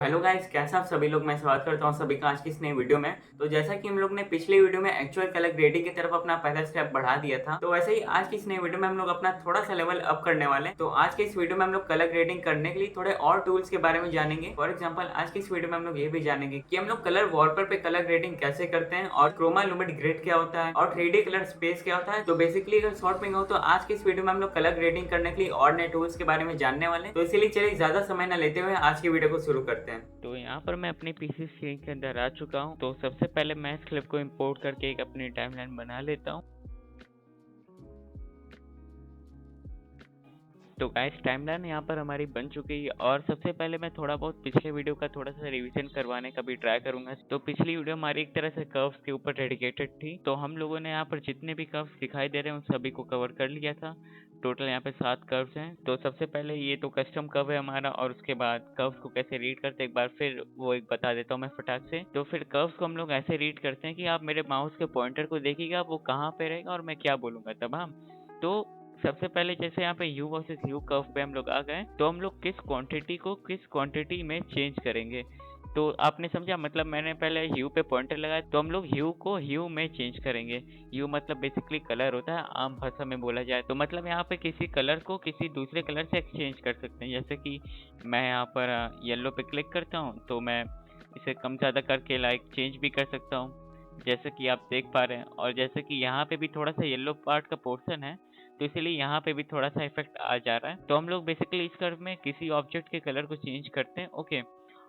Hello guys, कैसे आप सभी लोग। मैं स्वागत करता हूं सभी का आज की इस नई वीडियो में। तो जैसा कि हम लोग ने पिछले वीडियो में एक्चुअल कलर ग्रेडिंग की तरफ अपना पहला स्टेप बढ़ा दिया था, तो वैसे ही आज की इस नई वीडियो में हम लोग अपना थोड़ा सा लेवल अप करने वाले हैं। तो आज के इस वीडियो में हम लोग कलर ग्रेडिंग करने के लिए थोड़े और टूल्स के बारे में जानेंगे। फॉर एग्जाम्पल, आज की इस वीडियो में हम लोग ये भी जानेंगे कि हम लोग कलर वॉलपेपर पे कलर ग्रेडिंग कैसे करते हैं, और क्रोमा लुमिट ग्रेड क्या होता है, और 3D कलर स्पेस क्या होता है। तो बेसिकली अगर शॉर्ट में हो तो आज की इस वीडियो में हम लोग कलर ग्रेडिंग करने के लिए और नए टूल्स के बारे में जानने वाले हैं। तो इसीलिए चलिए ज्यादा समय न लेते हुए आज की वीडियो को शुरू करते हैं। तो यहाँ पर मैं अपनी पीसी स्क्रीन के अंदर आ चुका हूँ। तो सबसे पहले मैं इस क्लिप को इंपोर्ट करके एक अपनी टाइमलाइन बना लेता हूँ। तो गाइस, टाइमलाइन यहाँ पर हमारी बन चुकी है, और सबसे पहले मैं थोड़ा बहुत पिछले वीडियो का थोड़ा सा रिवीजन करवाने का भी ट्राई करूंगा। तो पिछली वीडियो हमारी एक तरह से कर्व्स के ऊपर डेडिकेटेड थी। तो हम लोगों ने यहाँ पर जितने भी कर्व्स दिखाई दे रहे हैं उन सभी को कवर कर लिया था। टोटल यहाँ पे 7 कर्व्स हैं। तो सबसे पहले ये तो कस्टम कर्व है हमारा, और उसके बाद कर्व्स को कैसे रीड करते हैं एक बार फिर वो एक बता देता हूँ मैं फटाक से। तो फिर कर्व्स को हम लोग ऐसे रीड करते हैं कि आप मेरे माउस के पॉइंटर को देखिएगा वो कहाँ पे रहेगा और मैं क्या बोलूंगा तब। हम तो सबसे पहले जैसे यहाँ पे u वर्सेस u कर्व पे हम लोग आ गए, तो हम लोग किस क्वांटिटी को किस क्वांटिटी में चेंज करेंगे। तो आपने समझा, मतलब मैंने पहले ह्यू पे पॉइंटर लगाया, तो हम लोग ह्यू को ह्यू में चेंज करेंगे। ह्यू मतलब बेसिकली कलर होता है आम भाषा में बोला जाए तो। मतलब यहाँ पे किसी कलर को किसी दूसरे कलर से एक्सचेंज कर सकते हैं। जैसे कि मैं यहाँ पर येलो पे क्लिक करता हूँ तो मैं इसे कम ज़्यादा करके लाइक चेंज भी कर सकता हूँ, जैसे कि आप देख पा रहे हैं। और जैसे कि यहाँ पे भी थोड़ा सा येलो पार्ट का पोर्शन है, तो इसीलिए यहाँ पे भी थोड़ा सा इफेक्ट आ जा रहा है। तो हम लोग बेसिकली इस कर्व में किसी ऑब्जेक्ट के कलर को चेंज करते हैं, ओके।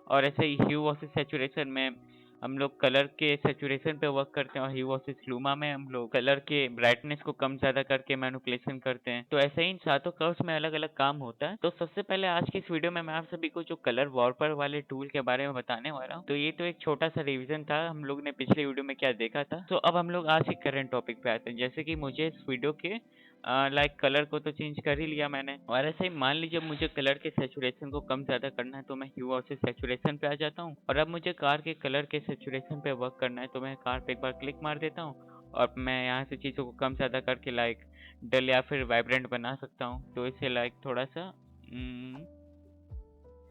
और ऐसे ही ह्यू वर्सेस सैचुरेशन में हम लोग कलर के सैचुरेशन पे वर्क करते हैं, और ह्यू वर्सेस लूमा में हम लोग कलर के ब्राइटनेस को कम ज्यादा करके मैनिपुलेशन करते हैं। तो ऐसे ही इन सातों कर्व्स में अलग अलग काम होता है। तो सबसे पहले आज की इस वीडियो में मैं आप सभी को जो कलर वॉलपेपर वाले टूल के बारे में बताने वाला हूँ। तो ये तो एक छोटा सा रिविजन था, हम लोग ने पिछले वीडियो में क्या देखा था। तो अब हम लोग आज के करंट टॉपिक पे आते हैं। जैसे कि मुझे इस वीडियो के लाइक कलर को तो चेंज कर ही लिया मैंने, और ऐसे ही मान लीजिए मुझे कलर के सैचुरेशन को कम ज्यादा करना है तो मैं ह्यू वर्सेस सैचुरेशन पे आ जाता हूँ। और अब मुझे कार के कलर के सैचुरेशन पे वर्क करना है तो मैं कार पे एक बार क्लिक मार देता हूँ, और मैं यहाँ से चीज़ों को कम ज्यादा करके लाइक डल या फिर वाइब्रेंट बना सकता हूँ। तो इसे लाइक थोड़ा सा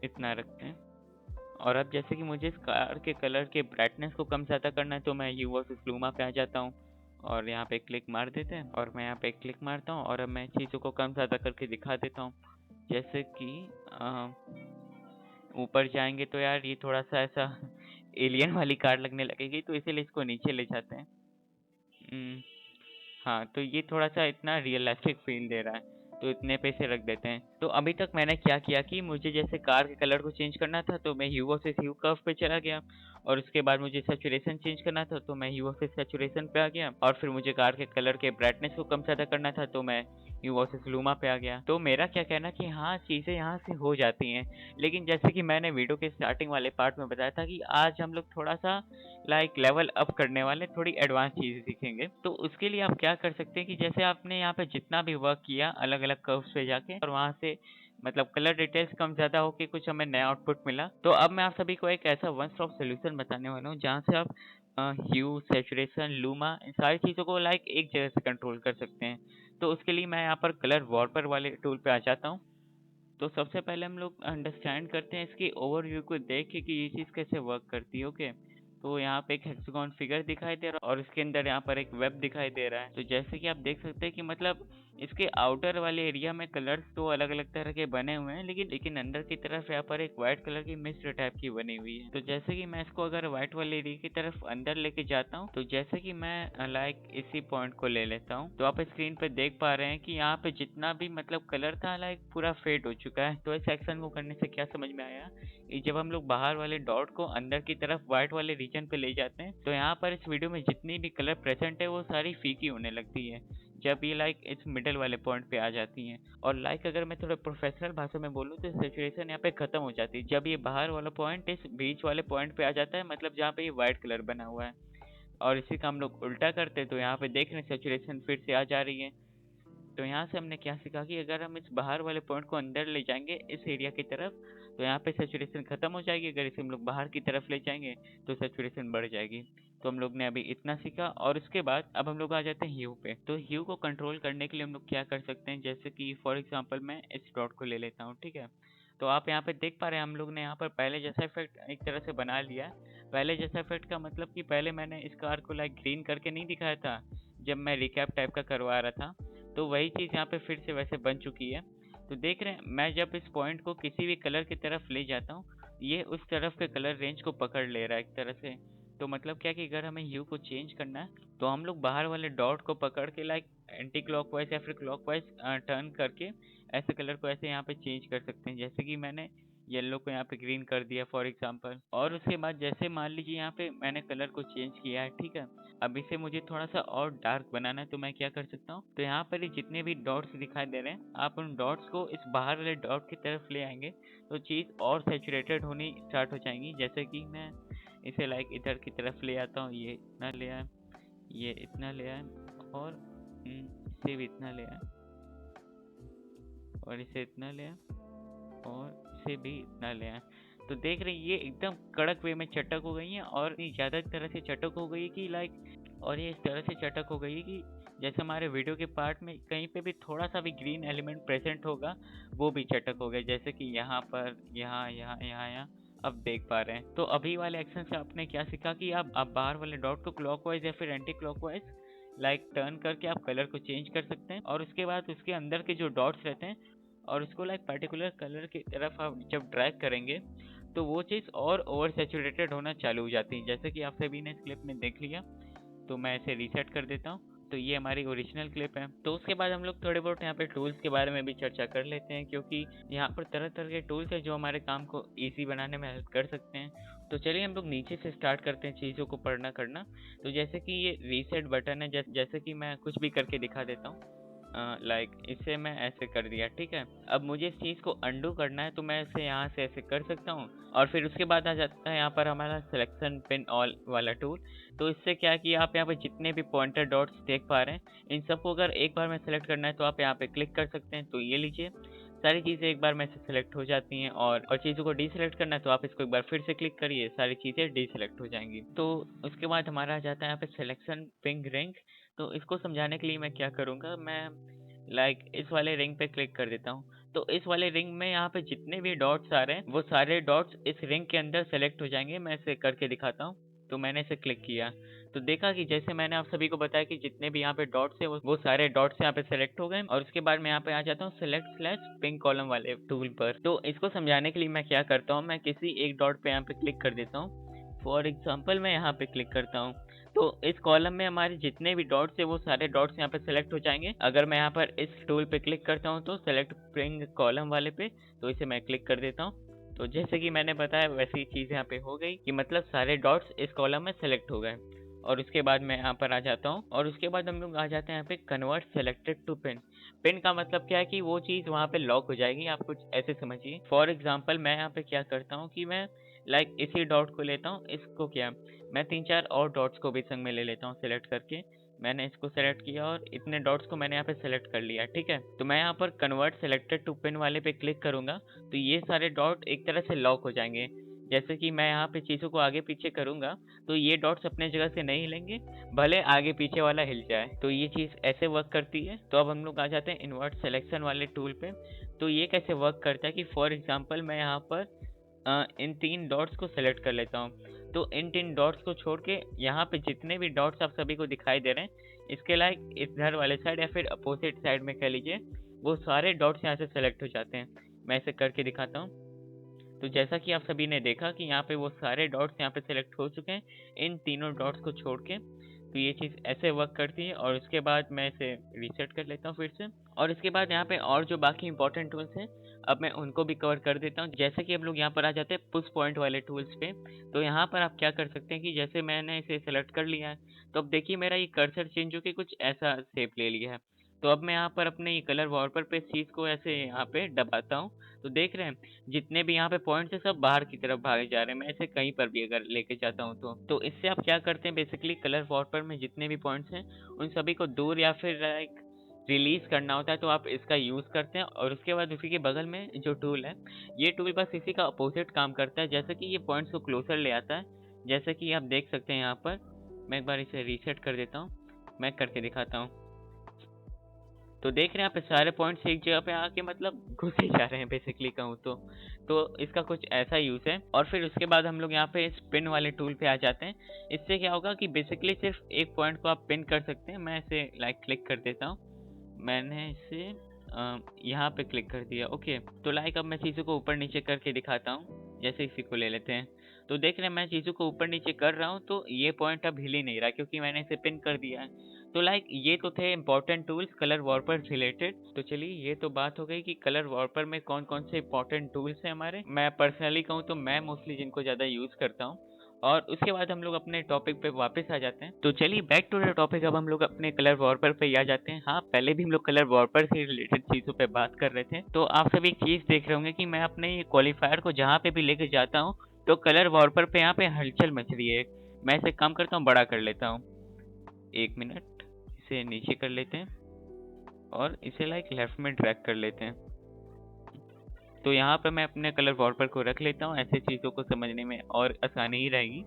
इतना रखते हैं। और अब जैसे कि मुझे इस कार के कलर के ब्राइटनेस को कम ज्यादा करना है तो मैं ह्यू वर्सेस लूमा पे आ जाता हूँ, और यहाँ पे क्लिक मार देते हैं। और मैं यहाँ पे क्लिक मारता हूँ और अब मैं चीज़ों को कम ज़्यादा करके दिखा देता हूँ। जैसे कि ऊपर जाएंगे तो यार ये थोड़ा सा ऐसा एलियन वाली कार लगने लगेगी, तो इसीलिए इसको नीचे ले जाते हैं। हाँ, तो ये थोड़ा सा इतना रियलिस्टिक फील दे रहा है, तो इतने पे से रख देते हैं। तो अभी तक मैंने क्या किया कि मुझे जैसे कार के कलर को चेंज करना था तो मैं ह्यू वर्सेस ह्यू कर्व पे चला गया, और उसके बाद मुझे सैचुरेशन चेंज करना था तो मैं ह्यू वर्सेस सैचुरेशन पे आ गया, और फिर मुझे कार के कलर के ब्राइटनेस को कम ज्यादा करना था तो मैं ह्यू वर्सेस लूमा पे आ गया। तो मेरा क्या कहना कि हाँ, चीजें यहाँ से हो जाती हैं, लेकिन जैसे कि मैंने वीडियो के स्टार्टिंग वाले पार्ट में बताया था कि आज हम लोग थोड़ा सा लाइक लेवल अप करने वाले, थोड़ी एडवांस चीजें सीखेंगे। तो उसके लिए आप क्या कर सकते हैं कि जैसे आपने यहाँ पे जितना भी वर्क किया अलग अलग कर्व्स पे जाके, और वहां से मतलब कलर डिटेल्स कम ज्यादा होके कुछ हमें नया आउटपुट मिला, तो अब मैं आप सभी को एक ऐसा वन स्टॉप सोल्यूशन बताने वाला हूँ जहाँ से आप ह्यू, सैचुरेशन, लूमा, इन सारी चीजों को लाइक एक जगह से कंट्रोल कर सकते हैं। तो उसके लिए मैं यहाँ पर कलर वॉलपेपर वाले टूल पे आ जाता हूँ। तो सबसे पहले हम लोग अंडरस्टैंड करते हैं इसकी ओवरव्यू को देख के कि ये चीज़ कैसे वर्क करती है, ओके। तो यहाँ पे एक हेक्सागोन फिगर दिखाई दे रहा है और इसके अंदर यहाँ पर एक वेब दिखाई दे रहा है। तो जैसे कि आप देख सकते हैं कि मतलब इसके आउटर वाले एरिया में कलर्स तो अलग अलग तरह के बने हुए हैं, लेकिन लेकिन अंदर की तरफ यहाँ पर एक व्हाइट कलर की मिस्ट टाइप की बनी हुई है। तो जैसे कि मैं इसको अगर व्हाइट वाले एरिया की तरफ अंदर लेके जाता हूँ, तो जैसे कि मैं लाइक इसी पॉइंट को ले लेता हूँ, तो आप स्क्रीन पे देख पा रहे हैं कि यहाँ पे जितना भी मतलब कलर था लाइक पूरा फेड हो चुका है। तो इस एक्शन को करने से क्या समझ में आया कि जब हम लोग बाहर वाले डॉट को अंदर की तरफ व्हाइट वाले रीजन पे ले जाते हैं, तो यहाँ पर इस वीडियो में जितनी भी कलर प्रेजेंट है वो सारी फीकी होने लगती है जब ये लाइक इस मिडल वाले पॉइंट पे आ जाती हैं। और लाइक अगर मैं थोड़ा प्रोफेशनल भाषा में बोलूँ तो सैचुरेशन यहाँ पे खत्म हो जाती है जब ये बाहर वाला पॉइंट इस बीच वाले पॉइंट पे आ जाता है, मतलब जहाँ पे ये व्हाइट कलर बना हुआ है। और इसी का हम लोग उल्टा करते हैं तो यहाँ पे देख रहे हैं सैचुरेशन फिर से आ जा रही है। तो यहाँ से हमने क्या सीखा कि अगर हम इस बाहर वाले पॉइंट को अंदर ले जाएंगे इस एरिया की तरफ, तो यहाँ पे सैचुरेशन खत्म हो जाएगी। अगर इसे हम लोग बाहर की तरफ ले जाएंगे तो सैचुरेशन बढ़ जाएगी। तो हम लोग ने अभी इतना सीखा, और उसके बाद अब हम लोग आ जाते हैं ह्यू पे। तो ह्यू को कंट्रोल करने के लिए हम लोग क्या कर सकते हैं, जैसे कि फॉर एग्जाम्पल मैं इस डॉट को ले लेता हूँ, ठीक है। तो आप यहाँ पे देख पा रहे हैं हम लोग ने यहाँ पर पहले जैसा इफेक्ट एक तरह से बना लिया है। पहले जैसा इफेक्ट का मतलब कि पहले मैंने इस कार को लाइक ग्रीन करके नहीं दिखाया था जब मैं रिकैप टाइप का करवा रहा था, तो वही चीज़ यहाँ पे फिर से वैसे बन चुकी है। तो देख रहे हैं, मैं जब इस पॉइंट को किसी भी कलर की तरफ ले जाता हूँ, ये उस तरफ के कलर रेंज को पकड़ ले रहा है एक तरह से। तो मतलब क्या कि अगर हमें ह्यू को चेंज करना है तो हम लोग बाहर वाले डॉट को पकड़ के लाइक एंटी क्लॉकवाइज या फिर क्लॉकवाइज टर्न करके ऐसे कलर को ऐसे यहाँ पे चेंज कर सकते हैं। जैसे कि मैंने येलो को यहाँ पे ग्रीन कर दिया फॉर एग्जांपल, और उसके बाद जैसे मान लीजिए यहाँ पे मैंने कलर को चेंज किया है, ठीक है। अब इसे मुझे थोड़ा सा और डार्क बनाना है, तो मैं क्या कर सकता हूँ, तो यहाँ पर ही जितने भी डॉट्स दिखाई दे रहे हैं, आप उन डॉट्स को इस बाहर वाले डॉट की तरफ ले आएंगे तो चीज़ और सेचुरेटेड होनी स्टार्ट हो जाएंगी। जैसे कि मैं इसे लाइक इधर की तरफ ले आता हूँ, ये इतना ले आए, ये इतना ले आए, और इसे भी इतना ले आए, और इसे इतना ले आए, और इसे भी इतना ले आए। तो देख रहे हैं ये एकदम कड़क वे में चटक हो गई है, और इतनी ज़्यादा तरह से चटक हो गई है कि लाइक, और ये इस तरह से चटक हो गई है कि जैसे हमारे वीडियो के पार्ट में कहीं पे भी थोड़ा सा भी ग्रीन एलिमेंट प्रेजेंट होगा वो भी चटक हो गया। जैसे कि यहाँ पर, यहाँ यहाँ यहाँ यहाँ अब देख पा रहे हैं। तो अभी वाले एक्शन से आपने क्या सीखा कि आप बाहर वाले डॉट को क्लॉकवाइज या फिर एंटी क्लॉकवाइज लाइक टर्न करके आप कलर को चेंज कर सकते हैं, और उसके बाद उसके अंदर के जो डॉट्स रहते हैं और उसको लाइक पर्टिकुलर कलर की तरफ आप जब ड्रैग करेंगे तो वो चीज़ और ओवर सेचुरेटेड होना चालू हो जाती है। जैसे कि आप सभी ने इस क्लिप में देख लिया, तो मैं इसे रीसेट कर देता हूँ। तो ये हमारी ओरिजिनल क्लिप है। तो उसके बाद हम लोग थोड़े बहुत यहाँ पे टूल्स के बारे में भी चर्चा कर लेते हैं, क्योंकि यहाँ पर तरह तरह के टूल्स हैं जो हमारे काम को ईजी बनाने में हेल्प कर सकते हैं। तो चलिए हम लोग नीचे से स्टार्ट करते हैं चीज़ों को पढ़ना करना। तो जैसे कि ये रीसेट बटन है, जैसे कि मैं कुछ भी करके दिखा देता हूँ, लाइक इसे मैं ऐसे कर दिया, ठीक है। अब मुझे इस चीज़ को अंडू करना है, तो मैं इसे यहाँ से ऐसे कर सकता हूँ, और फिर उसके बाद आ जाता है यहाँ पर हमारा सिलेक्शन पिन ऑल वाला टूल। तो इससे क्या है कि आप यहाँ पे जितने भी पॉइंटर डॉट्स देख पा रहे हैं, इन सबको अगर एक बार में सेलेक्ट करना है तो आप यहाँ पे क्लिक कर सकते हैं। तो ये लीजिए, सारी चीज़ें एक बार में से सेलेक्ट हो जाती हैं, और चीज़ों को डीसेलेक्ट करना है तो आप इसको एक बार फिर से क्लिक करिए, सारी चीज़ें डीसेलेक्ट हो जाएंगी। तो उसके बाद हमारा आ जाता है यहाँ पे सिलेक्शन पिंग रिंग। तो इसको समझाने के लिए मैं क्या करूँगा, मैं लाइक इस वाले रिंग पे क्लिक कर देता हूँ। तो इस वाले रिंग में यहाँ पे जितने भी डॉट्स आ रहे हैं वो सारे डॉट्स इस रिंग के अंदर सेलेक्ट हो जाएंगे। मैं इसे करके दिखाता हूँ। तो मैंने इसे क्लिक किया, तो देखा कि जैसे मैंने आप सभी को बताया कि जितने भी यहाँ पे डॉट्स है वो सारे डॉट्स यहाँ पे सेलेक्ट हो गए। और उसके बाद मैं यहाँ पे आ जाता हूँ सेलेक्ट स्लैश पिंग कॉलम वाले टूल पर। तो इसको समझाने के लिए मैं क्या करता हूँ, मैं किसी एक डॉट पे यहाँ पे क्लिक कर देता हूँ। फॉर एग्जाम्पल मैं यहाँ पे क्लिक करता हूँ, तो इस कॉलम में हमारे जितने भी डॉट्स है वो सारे डॉट्स यहाँ पे सेलेक्ट हो जाएंगे। अगर मैं यहाँ पर इस टूल पे क्लिक करता हूँ तो सेलेक्ट पिंग कॉलम वाले पे, तो इसे मैं क्लिक कर देता हूँ। तो जैसे कि मैंने बताया वैसी चीज़ यहाँ पे हो गई कि मतलब सारे डॉट्स इस कॉलम में सेलेक्ट हो गए। और उसके बाद मैं यहाँ पर आ जाता हूँ, और उसके बाद हम लोग आ जाते हैं यहाँ पे convert selected to pin. Pin का मतलब क्या है कि वो चीज़ वहाँ पे लॉक हो जाएगी, आप कुछ ऐसे समझिए। फॉर एग्जाम्पल मैं यहाँ पे क्या करता हूँ कि मैं लाइक इसी डॉट को लेता हूँ, इसको क्या, मैं 3-4 और डॉट्स को भी संग में ले लेता हूँ सेलेक्ट करके। मैंने इसको सेलेक्ट किया और इतने डॉट्स को मैंने यहाँ पे सेलेक्ट कर लिया, ठीक है। तो मैं यहाँ पर कन्वर्ट सेलेक्टेड टू पिन वाले पे क्लिक करूंगा तो ये सारे डॉट एक तरह से लॉक हो जाएंगे। जैसे कि मैं यहाँ पे चीज़ों को आगे पीछे करूंगा तो ये डॉट्स अपने जगह से नहीं हिलेंगे, भले आगे पीछे वाला हिल जाए। तो ये चीज़ ऐसे वर्क करती है। तो अब हम लोग आ जाते हैं इन्वर्ट सिलेक्शन वाले टूल पे। तो ये कैसे वर्क करता है कि फॉर एग्जाम्पल मैं यहाँ पर इन 3 डॉट्स को सेलेक्ट कर लेता हूँ। तो इन 3 डॉट्स को छोड़ के यहाँ पे जितने भी डॉट्स आप सभी को दिखाई दे रहे हैं, इसके लाइक इधर वाले साइड या फिर अपोजिट साइड में कह लीजिए, वो सारे डॉट्स यहाँ से सेलेक्ट हो जाते हैं। मैं इसे करके दिखाता हूँ। तो जैसा कि आप सभी ने देखा कि यहाँ पे वो सारे डॉट्स यहाँ पे सेलेक्ट हो चुके हैं इन तीनों डॉट्स को छोड़ के। तो ये चीज़ ऐसे वर्क करती है। और उसके बाद मैं इसे रीसेट कर लेता हूँ फिर से। और इसके बाद यहाँ पे और जो बाकी इंपॉर्टेंट टूल्स हैं अब मैं उनको भी कवर कर देता हूँ। जैसे कि हम लोग यहाँ पर आ जाते हैं पुश पॉइंट वाले टूल्स पे। तो यहाँ पर आप क्या कर सकते हैं कि जैसे मैंने इसे सेलेक्ट कर लिया है, तो अब देखिए मेरा ये कर्सर चेंज होकर कुछ ऐसा शेप ले लिया है। तो अब मैं यहाँ पर अपने ये कलर वॉलपेपर पे इस चीज़ को ऐसे यहाँ पे दबाता हूँ, तो देख रहे हैं जितने भी यहाँ पे पॉइंट्स है सब बाहर की तरफ भागे जा रहे हैं। मैं इसे कहीं पर भी अगर लेके जाता हूँ तो इससे आप क्या करते हैं, बेसिकली कलर वॉलपेपर में जितने भी पॉइंट्स हैं उन सभी को दूर या फिर लाइक रिलीज करना होता है, तो आप इसका यूज़ करते हैं। और उसके बाद उसी के बगल में जो टूल है, ये टूल बस इसी का अपोजिट काम करता है। जैसे कि ये पॉइंट्स को क्लोजर ले आता है, जैसे कि आप देख सकते हैं यहाँ पर। मैं एक बार इसे रीसेट कर देता हूँ, मैं करके दिखाता हूँ। तो देख रहे हैं यहाँ पे सारे पॉइंट्स एक जगह पे आके मतलब घुस ही जा रहे हैं बेसिकली कहूँ तो इसका कुछ ऐसा यूज है। और फिर उसके बाद हम लोग यहाँ पे स्पिन वाले टूल पे आ जाते हैं। इससे क्या होगा कि बेसिकली सिर्फ एक पॉइंट को आप पिन कर सकते हैं। मैं इसे लाइक क्लिक कर देता हूँ। मैंने इसे यहाँ पे क्लिक कर दिया। ओके, तो लाइक अब मैं चीज़ों को ऊपर नीचे करके दिखाता हूँ। जैसे इसी को ले लेते हैं, तो देख रहे हैं मैं चीज़ों को ऊपर नीचे कर रहा हूँ तो ये पॉइंट अब हिल ही नहीं रहा क्योंकि मैंने इसे पिन कर दिया है। तो लाइक ये तो थे इंपॉर्टेंट टूल्स कलर वॉर्पर रिलेटेड। तो चलिए ये तो बात हो गई कि कलर वॉर्पर में कौन कौन से इंपॉर्टेंट टूल्स हैं हमारे। मैं पर्सनली कहूँ तो मैं मोस्टली जिनको ज़्यादा यूज़ करता हूँ। और उसके बाद हम लोग अपने टॉपिक पे वापस आ जाते हैं। तो चलिए बैक टू द टॉपिक, अब हम लोग अपने कलर वॉर्पर पे ही आ जाते हैं। हाँ, पहले भी हम लोग कलर वॉर्पर से रिलेटेड चीज़ों पे बात कर रहे थे। तो आप सभी एक चीज़ देख रहे होंगे कि मैं अपने ये क्वालिफायर को जहाँ पे भी लेके जाता हूँ तो कलर वॉर्पर पे यहाँ पे हलचल मच रही है। मैं इसे कम करता हूँ, बड़ा कर लेता हूँ। 1 मिनट, इसे नीचे कर लेते हैं और इसे लाइक लेफ्ट में ड्रैग कर लेते हैं। तो यहाँ पे मैं अपने कलर वॉलपेपर को रख लेता हूँ, ऐसे चीज़ों को समझने में और आसानी ही रहेगी।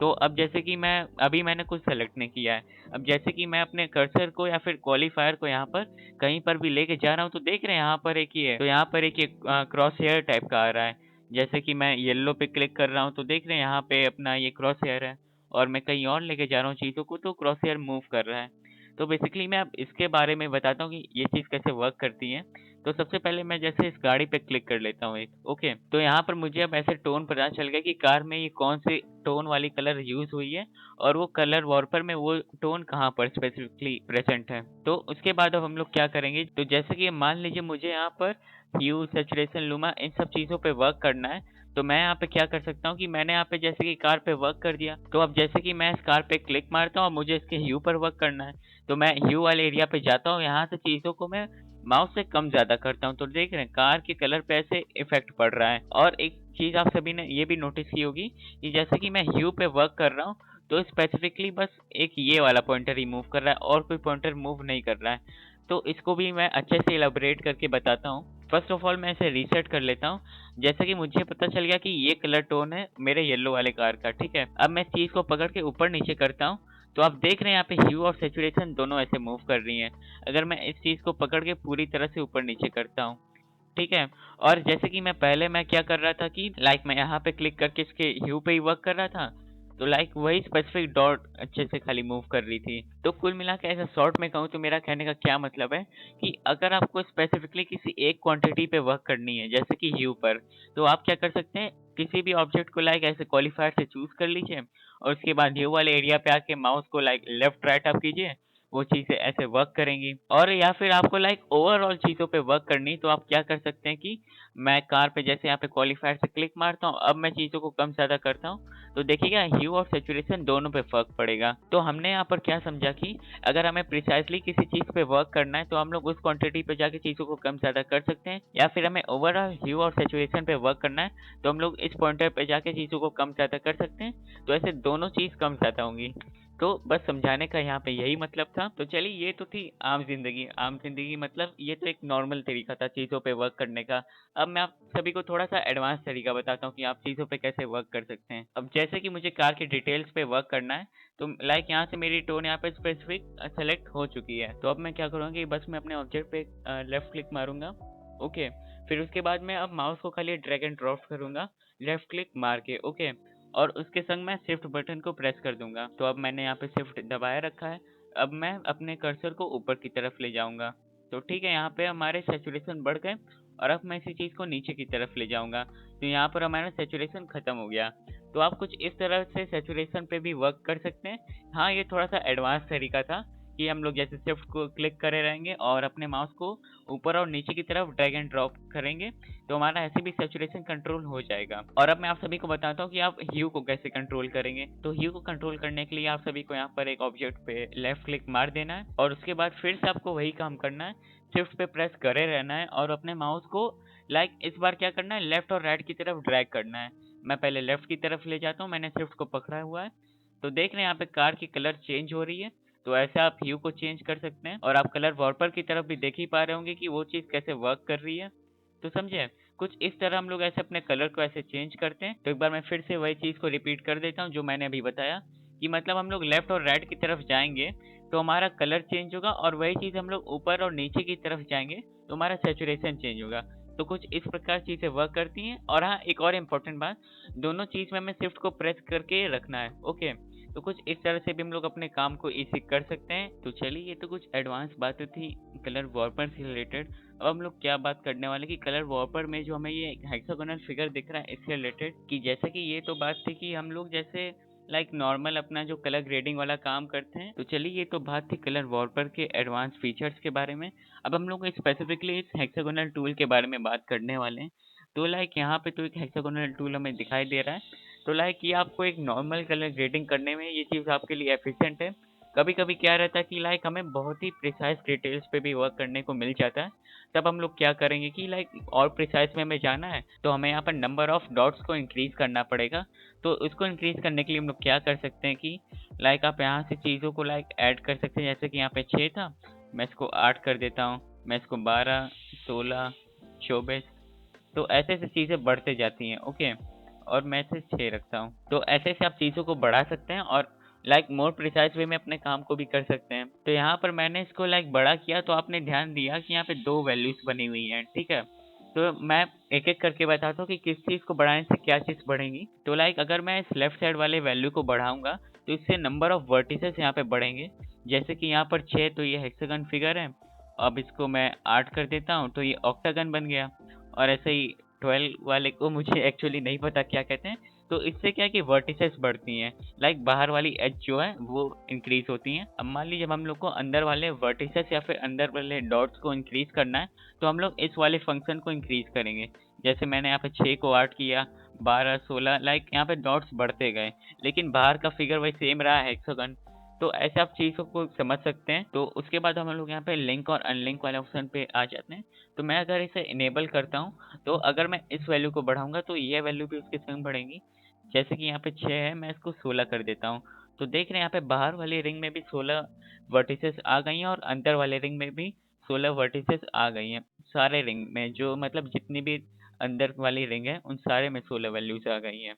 तो अब जैसे कि मैंने कुछ सेलेक्ट नहीं किया है। अब जैसे कि मैं अपने कर्सर को या फिर क्वालिफायर को यहाँ पर कहीं पर भी लेके जा रहा हूँ तो देख रहे हैं यहाँ पर एक ही है। तो यहाँ पर एक ये क्रॉस हेयर टाइप का आ रहा है। जैसे कि मैं येलो पे क्लिक कर रहा हूँ तो देख रहे हैं यहाँ पे अपना ये क्रॉस हेयर है, और मैं कहीं और लेके जा रहा हूँ चीज़ों को तो क्रॉस हेयर मूव कर रहा है। तो बेसिकली मैं अब इसके बारे में बताता हूँ कि ये चीज़ कैसे वर्क करती है। तो सबसे पहले मैं जैसे इस गाड़ी पे क्लिक कर लेता हूँ एक। ओके, तो यहाँ पर मुझे अब ऐसे टोन पता चल गया कि कार में ये कौन सी टोन वाली कलर यूज हुई है और वो कलर वॉलपेपर में वो टोन कहाँ पर स्पेसिफिकली प्रेजेंट है। तो उसके बाद अब हम लोग क्या करेंगे, तो जैसे कि मान लीजिए मुझे यहाँ पर ह्यू, सैचुरेशन, लुमा इन सब चीज़ों पे वर्क करना है। तो मैं यहाँ पे क्या कर सकता हूँ कि मैंने यहाँ पे जैसे कि कार पे वर्क कर दिया, तो अब जैसे कि मैं इस कार पे क्लिक मारता हूँ और मुझे इसके ह्यू पर वर्क करना है तो मैं ह्यू वाले एरिया पे जाता हूँ। यहाँ से चीज़ों को मैं माउस से कम ज्यादा करता हूँ तो देख रहे हैं कार के कलर पे ऐसे इफेक्ट पड़ रहा है। और एक चीज आप सभी ने ये भी नोटिस की होगी कि जैसे कि मैं ह्यू पे वर्क कर रहा हूँ तो स्पेसिफिकली बस एक ये वाला पॉइंटर ही मूव कर रहा है और कोई पॉइंटर मूव नहीं कर रहा है। तो इसको भी मैं अच्छे से इलाबोरेट करके बताता हूँ। फर्स्ट ऑफ ऑल मैं इसे रीसेट कर लेता हूँ। जैसा कि मुझे पता चल गया कि ये कलर टोन है मेरे येलो वाले कार का, ठीक है। अब मैं चीज को पकड़ के ऊपर नीचे करता हूँ तो आप देख रहे हैं यहाँ पे ह्यू और सैचुरेशन दोनों ऐसे मूव कर रही हैं। अगर मैं इस चीज को पकड़ के पूरी तरह से ऊपर नीचे करता हूँ, ठीक है। और जैसे कि मैं क्या कर रहा था कि लाइक मैं यहाँ पे क्लिक करके इसके ह्यू पे ही वर्क कर रहा था तो लाइक वही स्पेसिफिक डॉट अच्छे से खाली मूव कर रही थी। तो कुल मिला के ऐसा शॉर्ट में कहूँ तो मेरा कहने का क्या मतलब है कि अगर आपको स्पेसिफिकली किसी एक क्वांटिटी पे वर्क करनी है जैसे कि ह्यू पर, तो आप क्या कर सकते हैं, किसी भी ऑब्जेक्ट को लाइक ऐसे क्वालिफायर से चूज कर लीजिए और उसके बाद ह्यू वाले एरिया पे आके माउस को लाइक लेफ्ट राइट आप कीजिए, वो चीज़ें ऐसे वर्क करेंगी। और या फिर आपको लाइक ओवरऑल चीज़ों पे वर्क करनी तो आप क्या कर सकते हैं कि मैं कार पे जैसे यहाँ पे क्वालिफायर से क्लिक मारता हूँ, अब मैं चीज़ों को कम ज़्यादा करता हूँ तो देखिएगा ह्यू और सैचुरेशन दोनों पे फर्क पड़ेगा। तो हमने यहाँ पर क्या समझा कि अगर हमें प्रिसाइसली किसी चीज़ पे वर्क करना है तो हम लोग उस क्वांटिटी पे जाके चीज़ों को कम ज़्यादा कर सकते हैं, या फिर हमें ओवरऑल ह्यू और सैचुरेशन पे वर्क करना है तो हम लोग इस पॉइंटर पे जाके चीज़ों को कम ज़्यादा कर सकते हैं। तो ऐसे दोनों चीज़ कम ज़्यादा होंगी। तो बस समझाने का यहाँ पे यही मतलब था। तो चलिए ये तो थी आम जिंदगी मतलब ये तो एक नॉर्मल तरीका था चीज़ों पे वर्क करने का। अब मैं आप सभी को थोड़ा सा एडवांस तरीका बताता हूँ कि आप चीज़ों पे कैसे वर्क कर सकते हैं। अब जैसे कि मुझे कार की डिटेल्स पे वर्क करना है तो लाइक यहाँ से मेरी टोन यहाँ पे स्पेसिफिक सेलेक्ट हो चुकी है। तो अब मैं क्या करूँगा कि बस मैं अपने ऑब्जेक्ट पे लेफ्ट क्लिक मारूंगा। ओके, फिर उसके बाद मैं अब माउस को खाली ड्रैग एंड ड्रॉप करूंगा लेफ्ट क्लिक मार के। ओके, और उसके संग मैं शिफ्ट बटन को प्रेस कर दूंगा। तो अब मैंने यहाँ पे शिफ्ट दबाया रखा है। अब मैं अपने कर्सर को ऊपर की तरफ ले जाऊंगा तो ठीक है, यहाँ पे हमारे सैचुरेशन बढ़ गए और अब मैं इसी चीज़ को नीचे की तरफ ले जाऊंगा तो यहाँ पर हमारा सैचुरेशन खत्म हो गया। तो आप कुछ इस तरह से सैचुरेशन पे भी वर्क कर सकते हैं। हाँ, ये थोड़ा सा एडवांस तरीका था कि हम लोग जैसे शिफ्ट को क्लिक करे रहेंगे और अपने माउस को ऊपर और नीचे की तरफ ड्रैग एंड ड्रॉप करेंगे तो हमारा ऐसे भी सैचुरेशन कंट्रोल हो जाएगा। और अब मैं आप सभी को बताता हूँ कि आप ह्यू को कैसे कंट्रोल करेंगे। तो ह्यू को कंट्रोल करने के लिए आप सभी को यहाँ पर एक ऑब्जेक्ट पे लेफ्ट क्लिक मार देना है और उसके बाद फिर से आपको वही काम करना है, शिफ्ट पे प्रेस करे रहना है और अपने माउस को लाइक इस बार क्या करना है, लेफ्ट और राइट की तरफ ड्रैग करना है। मैं पहले लेफ्ट की तरफ ले जाता हूँ, मैंने शिफ्ट को पकड़ा हुआ है। तो देख रहे हैं यहाँ पे कार की कलर चेंज हो रही है। तो ऐसे आप ह्यू को चेंज कर सकते हैं और आप कलर वॉलपेपर की तरफ भी देख ही पा रहे होंगे कि वो चीज़ कैसे वर्क कर रही है। तो समझे, कुछ इस तरह हम लोग ऐसे अपने कलर को ऐसे चेंज करते हैं। तो एक बार मैं फिर से वही चीज़ को रिपीट कर देता हूँ जो मैंने अभी बताया कि मतलब हम लोग लेफ्ट और राइट की तरफ जाएंगे तो हमारा कलर चेंज होगा, और वही चीज़ हम लोग ऊपर और नीचे की तरफ जाएंगे तो हमारा सेचुरेशन चेंज होगा। तो कुछ इस प्रकार चीज़ें वर्क करती हैं। और हाँ, एक और इम्पोर्टेंट बात, दोनों चीज़ में हमें शिफ्ट को प्रेस करके रखना है। ओके, तो कुछ इस तरह से भी हम लोग अपने काम को इजी कर सकते हैं। तो चलिए, ये तो कुछ एडवांस बातें थी कलर वॉर्पर से रिलेटेड। अब हम लोग क्या बात करने वाले कि कलर वॉर्पर में जो हमें ये हेक्सागोनल फिगर दिख रहा है इससे रिलेटेड, कि जैसा कि ये तो बात थी कि हम लोग जैसे लाइक नॉर्मल अपना जो कलर ग्रेडिंग वाला काम करते हैं। तो चलिए, ये तो बात थी कलर वॉर्पर के एडवांस फीचर्स के बारे में। अब हम लोग स्पेसिफिकली इस हेक्सागोनल टूल के बारे में बात करने वाले हैं। तो लाइक यहाँ पे तो एक हेक्सागोनल टूल हमें दिखाई दे रहा है। तो लाइक ये आपको एक नॉर्मल कलर ग्रेडिंग करने में ये चीज़ आपके लिए एफिशिएंट है। कभी कभी क्या रहता है कि लाइक हमें बहुत ही प्रिसाइज डिटेल्स पे भी वर्क करने को मिल जाता है। तब हम लोग क्या करेंगे कि लाइक और प्रिसाइज में हमें जाना है तो हमें यहाँ पर नंबर ऑफ डॉट्स को इंक्रीज करना पड़ेगा। तो इसको इंक्रीज करने के लिए हम लोग क्या कर सकते हैं कि लाइक आप यहाँ से चीज़ों को लाइक ऐड कर सकते हैं। जैसे कि यहाँ पे 6 था, मैं इसको 8 कर देता हूँ, मैं इसको 12, 16, 24, तो ऐसे ऐसे चीज़ें बढ़ते जाती हैं। ओके, और मैं इसे 6 रखता हूँ। तो ऐसे ऐसे आप चीज़ों को बढ़ा सकते हैं और लाइक मोर प्रिसाइज वे में अपने काम को भी कर सकते हैं। तो यहाँ पर मैंने इसको लाइक बड़ा किया तो आपने ध्यान दिया कि यहाँ पे 2 वैल्यूज बनी हुई हैं, ठीक है। तो मैं एक एक करके बताता हूँ कि किस चीज़ को बढ़ाने से क्या चीज़ बढ़ेगी। तो लाइक अगर मैं इस लेफ्ट साइड वाले वैल्यू को बढ़ाऊंगा तो इससे नंबर ऑफ वर्टिसेस यहाँ पे बढ़ेंगे। जैसे कि यहाँ पर 6, तो ये हेक्सागन फिगर है। अब इसको मैं 8 कर देता हूँ तो ये ऑक्टागन बन गया। और ऐसे ही 12 वाले को मुझे एक्चुअली नहीं पता क्या कहते हैं। तो इससे क्या है कि वर्टिसेस बढ़ती हैं, लाइक बाहर वाली एज जो है वो इंक्रीज होती हैं। अब मान लीजिए जब हम लोग को अंदर वाले वर्टिसेस या फिर अंदर वाले डॉट्स को इंक्रीज करना है तो हम लोग इस वाले फंक्शन को इंक्रीज करेंगे। जैसे मैंने यहाँ पे 6 को 8 किया, 12, 16, लाइक यहाँ पे डॉट्स बढ़ते गए, लेकिन बाहर का फिगर वही सेम रहा हेक्सागन। तो ऐसे आप चीज़ों को समझ सकते हैं। तो उसके बाद हम लोग यहाँ पे लिंक और अनलिंक वाले ऑप्शन पे आ जाते हैं। तो मैं अगर इसे इनेबल करता हूँ तो अगर मैं इस वैल्यू को बढ़ाऊंगा तो ये वैल्यू भी उसके संग बढ़ेंगी। जैसे कि यहाँ पे 6 है, मैं इसको 16 कर देता हूँ। तो देख रहे हैं यहाँ पे बाहर वाली रिंग में भी 16 वर्टिसेस आ गई हैं और अंदर वाले रिंग में भी 16 वर्टिसेस आ गई हैं। सारे रिंग में जो मतलब जितनी भी अंदर वाली रिंग है उन सारे में 16 वैल्यूज आ गई हैं।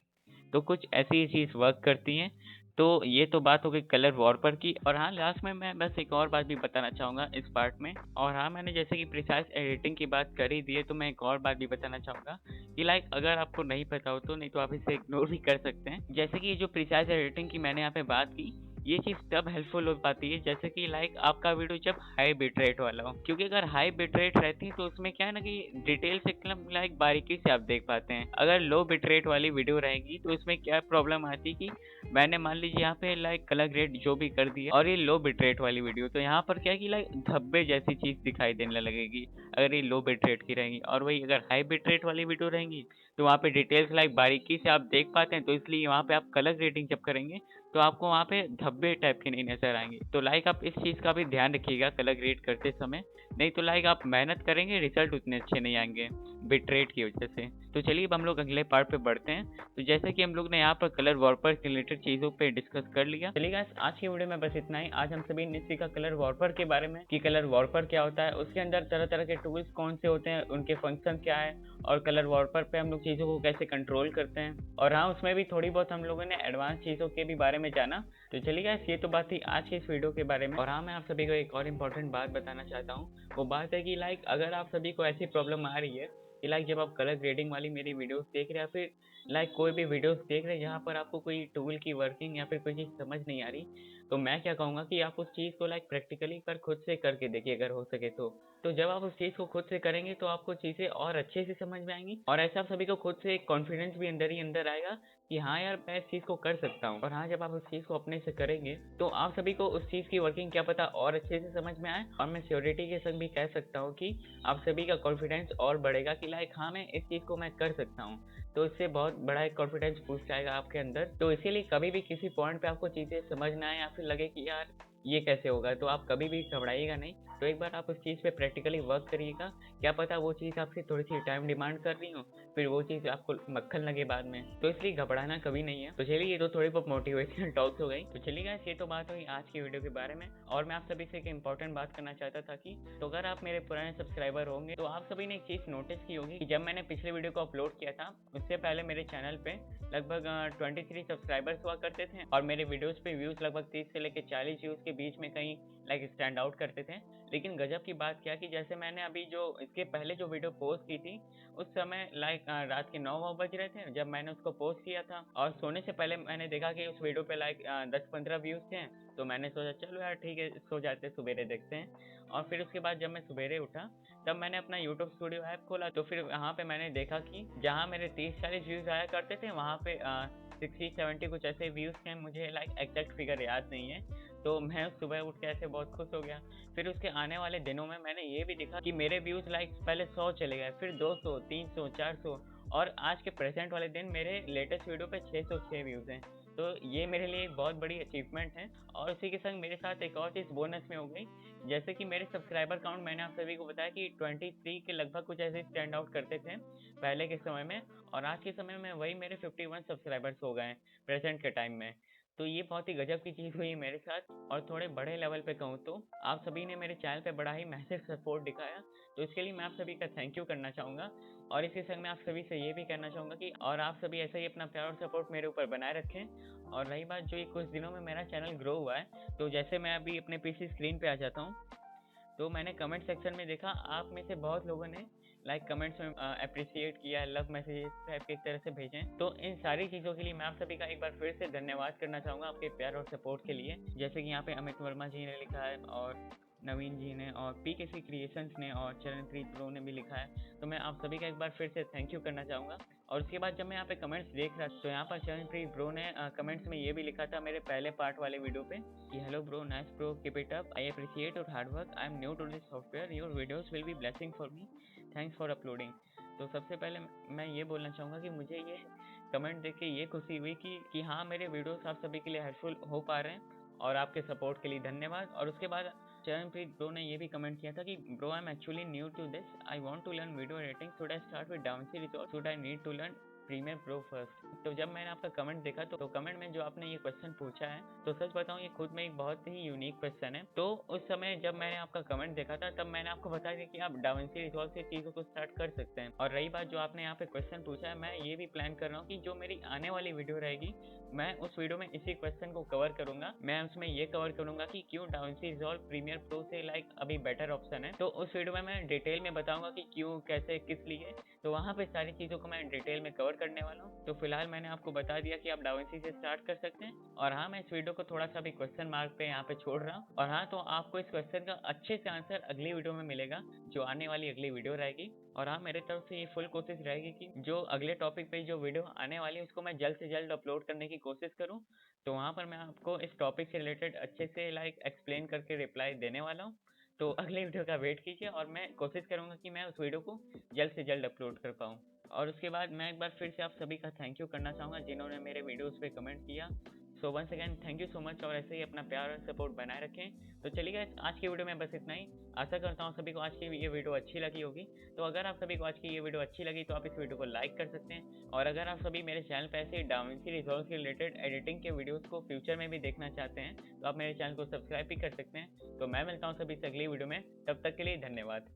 तो कुछ ऐसी ही चीज़ वर्क करती हैं। तो ये तो बात हो गई कलर वॉर्पर की। और हाँ, लास्ट में मैं बस एक और बात भी बताना चाहूँगा इस पार्ट में। और हाँ, मैंने जैसे कि प्रिसाइज एडिटिंग की बात कर ही दी है तो मैं एक और बात भी बताना चाहूँगा कि लाइक अगर आपको नहीं पता हो तो नहीं तो आप इसे इग्नोर भी कर सकते हैं। जैसे कि जो प्रिसाइज एडिटिंग की मैंने यहाँ पे बात की, ये चीज़ तब हेल्पफुल हो पाती है जैसे कि लाइक आपका वीडियो जब हाई बिट रेट वाला हो। क्योंकि अगर हाई बिट रेट रहती है तो उसमें क्या है ना कि डिटेल्स एकदम लाइक बारीकी से आप देख पाते हैं। अगर लो बिट रेट वाली वीडियो रहेगी तो इसमें क्या प्रॉब्लम आती है कि मैंने मान लीजिए यहाँ पे लाइक कलर ग्रेड जो भी कर दिया और ये लो बिट रेट वाली वीडियो, तो यहाँ पर क्या है कि लाइक धब्बे जैसी चीज़ दिखाई देने लगेगी अगर ये लो बिट रेट की रहेगी। और वही अगर हाई बिट रेट वाली वीडियो रहेंगी तो वहाँ पे डिटेल्स लाइक बारीकी से आप देख पाते हैं। तो इसलिए वहाँ पे आप कलर ग्रेडिंग जब करेंगे तो आपको वहाँ पे धब्बे टाइप के नहीं नजर आएंगे। तो लाइक आप इस चीज़ का भी ध्यान रखिएगा कलर ग्रेड करते समय, नहीं तो लाइक आप मेहनत करेंगे रिजल्ट उतने अच्छे नहीं आएंगे बिट रेट की वजह से। तो चलिए अब हम लोग अगले पार्ट पे बढ़ते हैं। तो जैसे कि हम लोग ने यहाँ पर कलर वॉर्पर के रिलेटेड चीज़ों पे डिस्कस कर लिया। चलिए गाइस, आज की वीडियो में बस इतना ही। आज हम सभी ने सीखा कलर वॉर्पर के बारे में कि कलर वॉर्पर क्या होता है, उसके अंदर तरह तरह के टूल्स कौन से होते हैं, उनके फंक्शन क्या है, और कलर वॉर्पर पे हम लोग चीज़ों को कैसे कंट्रोल करते हैं। और हाँ, उसमें भी थोड़ी बहुत हम लोगों ने एडवांस चीज़ों के भी बारे में जाना। तो चलिए गाइस, ये तो बात थी आज की इस वीडियो के बारे में। और हाँ, मैं आप सभी को एक और इम्पोर्टेंट बात बताना चाहता हूँ। वो बात है कि लाइक अगर आप सभी को ऐसी प्रॉब्लम आ रही है कि लाइक जब आप कलर ग्रेडिंग वाली मेरी वीडियोस देख रहे हैं या फिर लाइक कोई भी वीडियोस देख रहे हैं जहाँ पर आपको कोई टूल की वर्किंग या फिर कोई चीज़ समझ नहीं आ रही, तो मैं क्या कहूँगा कि आप उस चीज़ को लाइक प्रैक्टिकली पर खुद से करके देखिए अगर हो सके तो। जब आप उस चीज़ को खुद से करेंगे तो आपको चीज़ें और अच्छे से समझ में आएंगी और ऐसा आप सभी को खुद से एक कॉन्फिडेंस भी अंदर ही अंदर आएगा कि हाँ यार, मैं इस चीज़ को कर सकता हूँ। और हाँ, जब आप उस चीज़ को अपने से करेंगे तो आप सभी को उस चीज़ की वर्किंग क्या पता और अच्छे से समझ में आए। और मैं श्योरिटी के संग भी कह सकता हूँ कि आप सभी का कॉन्फिडेंस और बढ़ेगा कि लाइक हाँ, मैं इस चीज़ को मैं कर सकता हूँ। तो इससे बहुत बड़ा एक कॉन्फिडेंस बूस्ट आएगा आपके अंदर। तो इसीलिए कभी भी किसी पॉइंट पे आपको चीज़ें समझ ना आए या फिर लगे कि यार ये कैसे होगा, तो आप कभी भी घबराइएगा नहीं। तो एक बार आप उस चीज़ पे प्रैक्टिकली वर्क करिएगा, क्या पता वो चीज़ आपसे थोड़ी सी टाइम डिमांड कर रही हो, फिर वो चीज़ आपको मक्खन लगे बाद में, तो इसलिए घबराना कभी नहीं है। तो चलिए ये तो थोड़ी बहुत मोटिवेशनल टॉक्स हो गई। तो चलिए गाइस ये तो बात हुई आज की वीडियो के बारे में, और मैं आप सभी से एक इंपॉर्टेंट बात करना चाहता था कि तो अगर आप मेरे पुराने सब्सक्राइबर होंगे तो आप सभी ने एक चीज़ नोटिस की होगी कि जब मैंने पिछले वीडियो को अपलोड किया था उससे पहले मेरे चैनल पे लगभग 23 सब्सक्राइबर्स हुआ करते थे, और मेरे वीडियोस पे व्यूज़ लगभग 30 से लेकर 40 व्यूज़ के बीच में कहीं लाइक स्टैंड आउट करते थे। लेकिन गजब की बात क्या कि जैसे मैंने अभी जो इसके पहले जो वीडियो पोस्ट की थी उस समय लाइक रात के 9 बज रहे थे जब मैंने उसको पोस्ट किया था, और सोने से पहले मैंने देखा कि उस वीडियो पे लाइक 10-15 व्यूज़ थे। तो मैंने सोचा चलो यार ठीक है, सो जाते सवेरे देखते हैं। और फिर उसके बाद जब मैं सवेरे उठा तब मैंने अपना यूट्यूब स्टूडियो ऐप खोला, तो फिर वहाँ पे मैंने देखा कि जहाँ मेरे 30-40 व्यूज़ आया करते थे वहाँ पे 60-70 कुछ ऐसे व्यूज़ थे। मुझे लाइक एग्जैक्ट फिगर याद नहीं है, तो मैं सुबह उठ के ऐसे बहुत खुश हो गया। फिर उसके आने वाले दिनों में मैंने ये भी देखा कि मेरे व्यूज़ लाइक पहले 100 चले गए, फिर 200, 300, 400, और आज के प्रेजेंट वाले दिन मेरे लेटेस्ट वीडियो पे 606 व्यूज़ हैं। तो ये मेरे लिए एक बहुत बड़ी अचीवमेंट है। और उसी के संग मेरे साथ एक और चीज़ बोनस में हो गई, जैसे कि मेरे सब्सक्राइबर काउंट मैंने आप सभी को बताया कि 23 के लगभग कुछ ऐसे स्टैंड आउट करते थे पहले के समय में, और आज के समय में वही मेरे 51 सब्सक्राइबर्स हो गए हैं प्रेजेंट के टाइम में। तो ये बहुत ही गजब की चीज़ हुई मेरे साथ। और थोड़े बड़े लेवल पे कहूँ तो आप सभी ने मेरे चैनल पे बड़ा ही मैसिव सपोर्ट दिखाया, तो इसके लिए मैं आप सभी का थैंक यू करना चाहूँगा। और इसके संग मैं आप सभी से ये भी कहना चाहूँगा कि और आप सभी ऐसा ही अपना प्यार और सपोर्ट मेरे ऊपर बनाए रखें। और रही बात जो ये कुछ दिनों में मेरा चैनल ग्रो हुआ है, तो जैसे मैं अभी अपने पीसी स्क्रीन पे आ जाता हूँ, तो मैंने कमेंट सेक्शन में देखा आप में से बहुत लोगों ने लाइक कमेंट्स में अप्रिशिएट किया, लव मैसेजेस टाइप के एक तरह से भेजे। तो इन सारी चीज़ों के लिए मैं आप सभी का एक बार फिर से धन्यवाद करना चाहूँगा आपके प्यार और सपोर्ट के लिए। जैसे कि यहाँ पे अमित वर्मा जी ने लिखा है, और नवीन जी ने, और PKC क्रिएशंस ने, और चरणप्रीत ब्रो ने भी लिखा है। तो मैं आप सभी का एक बार फिर से थैंक यू करना चाहूँगा। और उसके बाद जब मैं यहाँ पे कमेंट्स देख रहा तो यहाँ पर चरणप्रीत ब्रो ने कमेंट्स में ये भी लिखा था मेरे पहले पार्ट वाले वीडियो पे कि hello bro, nice bro, keep it up, I appreciate your hard work, I am new to this software, your videos will be blessing for me, thanks for uploading. तो सबसे पहले मैं ये बोलना चाहूँगा कि मुझे ये कमेंट देख के ये खुशी हुई कि हाँ मेरे वीडियोस आप सभी के लिए हेल्पफुल हो पा रहे हैं, और आपके सपोर्ट के लिए धन्यवाद। और उसके बाद चरणप्रीत ब्रो ने ये भी कमेंट किया था कि bro I am actually new to this, I want to learn video editing, should I start with DaVinci Resolve, should I need to learn Premiere Pro first. तो जब मैंने आपका कमेंट देखा तो कमेंट में जो आपने ये क्वेश्चन पूछा है, तो सच बताऊं ये खुद में एक बहुत ही यूनिक क्वेश्चन है। तो उस समय जब मैंने आपका कमेंट देखा था तब मैंने आपको बताया था कि आप डाविंची रिजॉल्व से चीज़ों को स्टार्ट कर सकते हैं। और रही बात जो आपने यहाँ पे क्वेश्चन पूछा है, मैं ये भी प्लान कर रहा हूँ कि जो मेरी आने वाली वीडियो रहेगी मैं उस वीडियो में इसी क्वेश्चन को कवर करूंगा। मैं उसमें ये कवर करूंगा कि क्यों डाविंची रिजॉल्व प्रीमियर प्रो से लाइक अभी बेटर ऑप्शन है। तो उस वीडियो में मैं डिटेल में बताऊंगा कि क्यों, कैसे, किस लिए। तो वहाँ पे सारी चीज़ों को मैं डिटेल में कवर करने वाला हूँ। तो फिलहाल मैंने आपको बता दिया कि आप डाविंची से स्टार्ट कर सकते हैं। और हाँ, मैं इस वीडियो को थोड़ा सा भी क्वेश्चन मार्क पे यहाँ पे छोड़ रहा हूँ। और हाँ, तो आपको इस क्वेश्चन का अच्छे से आंसर अगली वीडियो में मिलेगा, जो आने वाली अगली वीडियो रहेगी। और हाँ, मेरे तरफ से ये फुल कोशिश रहेगी कि जो अगले टॉपिक पे जो वीडियो आने वाली है उसको मैं जल्द से जल्द अपलोड करने की कोशिश करूँ। तो वहाँ पर मैं आपको इस टॉपिक से रिलेटेड अच्छे से लाइक एक्सप्लेन करके रिप्लाई देने वाला हूँ। तो अगले वीडियो का वेट कीजिए, और मैं कोशिश करूँगा कि मैं उस वीडियो को जल्द से जल्द अपलोड कर पाऊँ। और उसके बाद मैं एक बार फिर से आप सभी का थैंक यू करना चाहूँगा जिन्होंने मेरे वीडियोस पे कमेंट किया। So once again thank you so much, और ऐसे ही अपना प्यार और सपोर्ट बनाए रखें। तो चलिए गाइस, आज की वीडियो में बस इतना ही। आशा करता हूँ सभी को आज की ये वीडियो अच्छी लगी होगी। तो अगर आप सभी को आज की ये वीडियो अच्छी लगी तो आप इस वीडियो को लाइक कर सकते हैं। और अगर आप सभी मेरे चैनल पर ऐसे डाविंची रिजॉल्व से रिलेटेड एडिटिंग के वीडियोस को फ्यूचर में भी देखना चाहते हैं तो आप मेरे चैनल को सब्सक्राइब भी कर सकते हैं। तो मैं मिलता हूँ सभी से अगली वीडियो में, तब तक के लिए धन्यवाद।